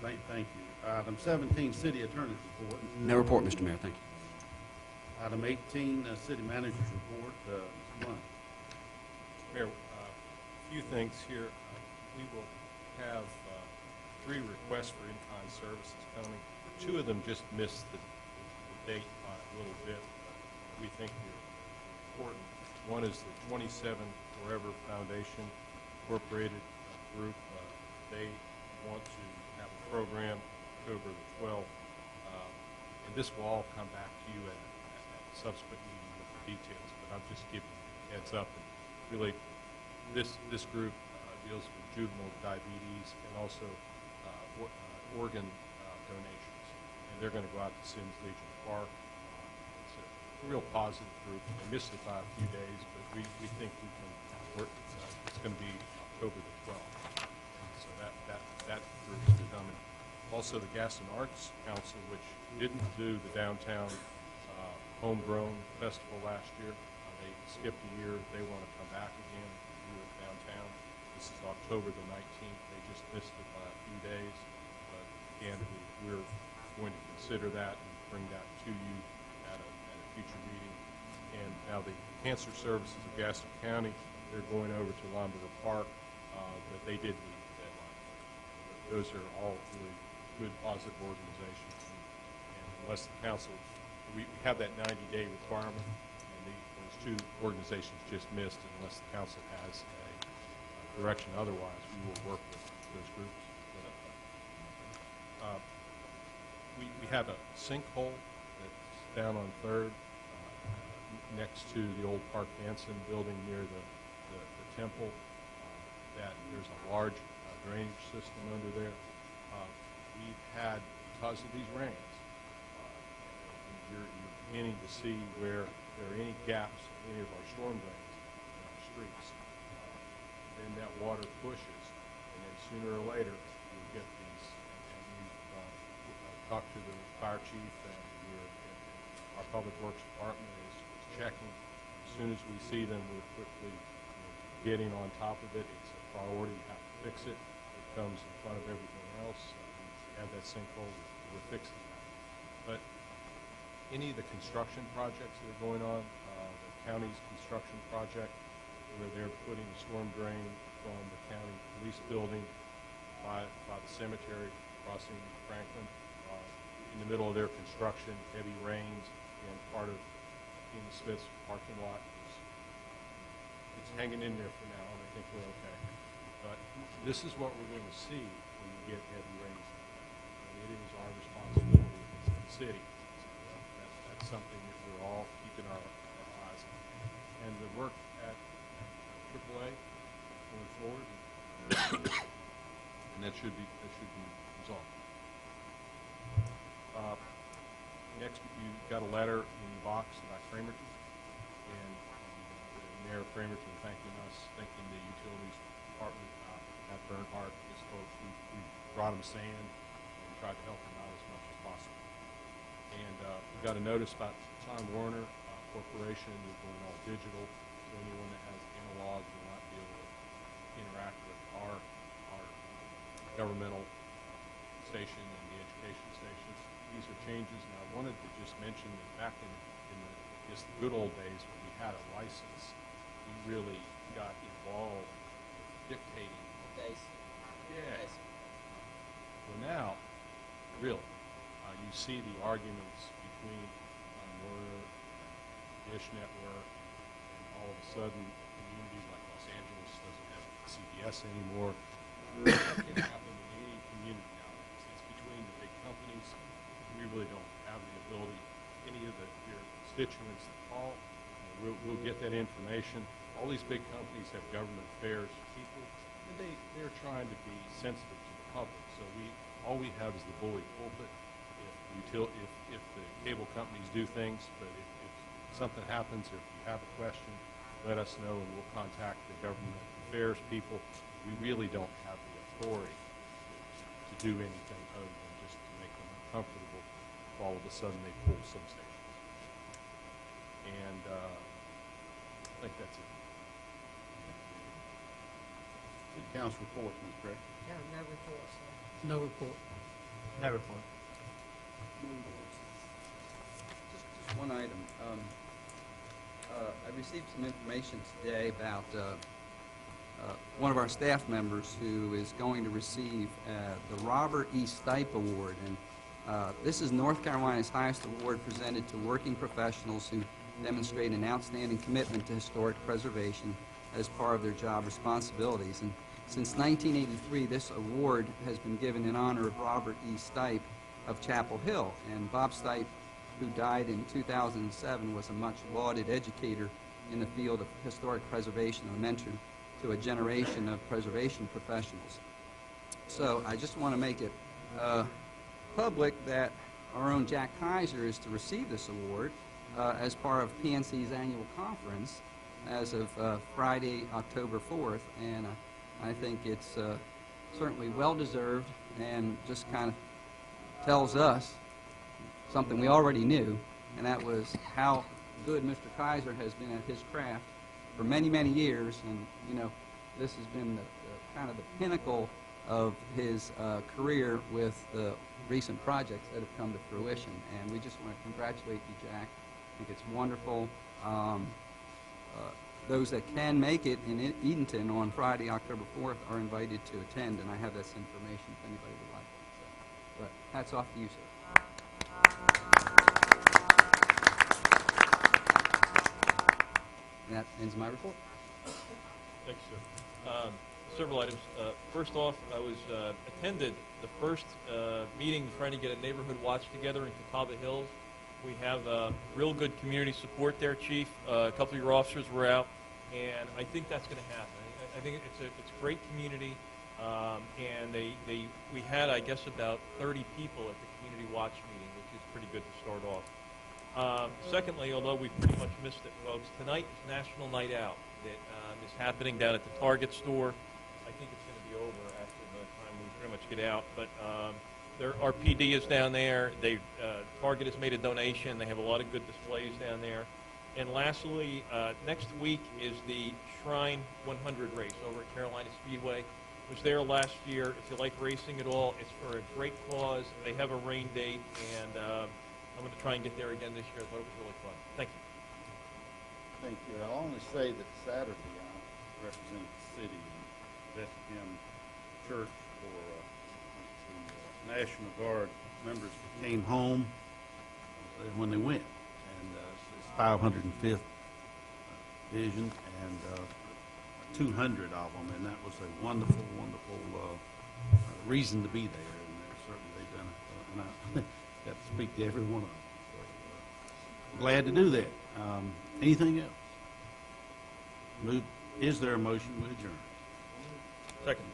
Thank you. Item 17, city attorney's report. No report, Mr. Mayor. Thank you. Item 18, city manager's report. Mr. Blunt. Mayor, a few things here. We will have 3 requests for in-kind services coming. 2 of them just missed the date by a little bit, but we think they're important. One is the 27 Forever Foundation Incorporated group. They want to have a program October the 12th, and this will all come back to you at a subsequent meeting with the details, but I'm just giving you a heads up. And really, this group deals with juvenile diabetes and also organ donations, and they're going to go out to Sims Legion Park. It's a real positive group. They missed it by a few days, but we think we can work. It's going to be October the 12th. So that group is coming. Also, the Gaston Arts Council, which didn't do the downtown homegrown festival last year, they skipped a year. They want to come back again and do it downtown. This is October the 19th. They just missed it by a few days. But again, we're going to consider that and bring that to you at a future meeting. And now the Cancer Services of Gaston County, they're going over to Lombardo Park, but they did meet the deadline. Those are all really good, positive organizations. And unless the council, we have that 90-day requirement, and those 2 organizations just missed. Unless the council has a direction otherwise, we will work with those groups. We have a sinkhole that's down on 3rd, next to the old Park Manson building near the temple. That there's a large drainage system under there. We've had, because of these rains, you're beginning to see where there are any gaps in any of our storm drains in our streets. Then that water pushes, and then sooner or later you get these. And we've talked to the fire chief, and our public works department is checking. As soon as we see them, we're quickly getting on top of it. It's a priority. You have to fix it. It comes in front of everything else. We have that sinkhole. We're fixing that. But any of the construction projects that are going on, the county's construction project, where they're putting a storm drain from the county police building by the cemetery crossing Franklin, in the middle of their construction, heavy rains, and part of King Smith's parking lot is it's hanging in there for now, and I think we're okay. But this is what we're going to see when we get heavy rains. And it is our responsibility as a city. So that's something that we're all keeping our eyes on. And the work at AAA going forward, and that should be resolved. Next, you got a letter in the box about Framerton, and Mayor Framerton thanking us, thanking the utilities department, Matt Bernhardt, his folks. We brought him sand and tried to help him out as much as possible. And we got a notice about Time Warner Corporation is going all digital, so anyone that has analog will not be able to interact with our governmental station and the education stations. These are changes, and I wanted to just mention that back in the good old days when we had a license, we really got involved with dictating. Yeah. Well, now, really, you see the arguments between Warner, Dish Network, and all of a sudden, communities like Los Angeles doesn't have CBS anymore. That can happen in any community nowadays. It's between the big companies. We really don't have the ability. Any of your constituents that call, we'll get that information. All these big companies have government affairs people, and they're trying to be sensitive to the public. So all we have is the bully pulpit. If the cable companies do things, but if something happens, or if you have a question, let us know, and we'll contact the government affairs people. We really don't have the authority to do anything other than just to make them uncomfortable if all of a sudden they pull some stations. And I think that's it. City council report, Ms. Gray. No report, sir. No report. No report. Just one item. I received some information today about one of our staff members who is going to receive the Robert E. Stipe Award. And this is North Carolina's highest award presented to working professionals who demonstrate an outstanding commitment to historic preservation as part of their job responsibilities. And since 1983, this award has been given in honor of Robert E. Stipe of Chapel Hill. And Bob Stipe, who died in 2007, was a much lauded educator in the field of historic preservation and mentored to a generation of preservation professionals. So I just want to make it public that our own Jack Kaiser is to receive this award as part of PNC's annual conference as of Friday, October 4th, and I think it's certainly well-deserved and just kind of tells us something we already knew, and that was how good Mr. Kaiser has been at his craft for many, many years. And, you know, this has been the kind of the pinnacle of his career with the recent projects that have come to fruition. And we just want to congratulate you, Jack. I think it's wonderful. Those that can make it in Edenton on Friday, October 4th, are invited to attend, and I have this information if anybody would like it. So, but hats off to you, sir. And that ends my report. Thanks, sir. Several items. First off, I was attended the first meeting trying to get a neighborhood watch together in Catawba Hills. We have real good community support there, Chief. A couple of your officers were out, and I think that's going to happen. I think it's a great community, and we had, I guess, about 30 people at the community watch meeting, which is pretty good to start off. Secondly, although we pretty much missed it, folks, tonight is National Night Out that is happening down at the Target store. I think it's going to be over after the time we pretty much get out, but our PD is down there. Target has made a donation. They have a lot of good displays down there. And lastly, next week is the Shrine 100 race over at Carolina Speedway. Was there last year. If you like racing at all, it's for a great cause. They have a rain date, and I'm going to try and get there again this year. I thought it was really fun. Thank you. Thank you. I'll only say that Saturday I represent the city in Bethlehem Church for the National Guard members that came home when they went. And it's his 505th Division, and 200 of them, and that was a wonderful, wonderful reason to be there. And certainly they've done it, and I got to speak to every one of them. So, glad to do that. Anything else? Is there a motion to adjourn? Second.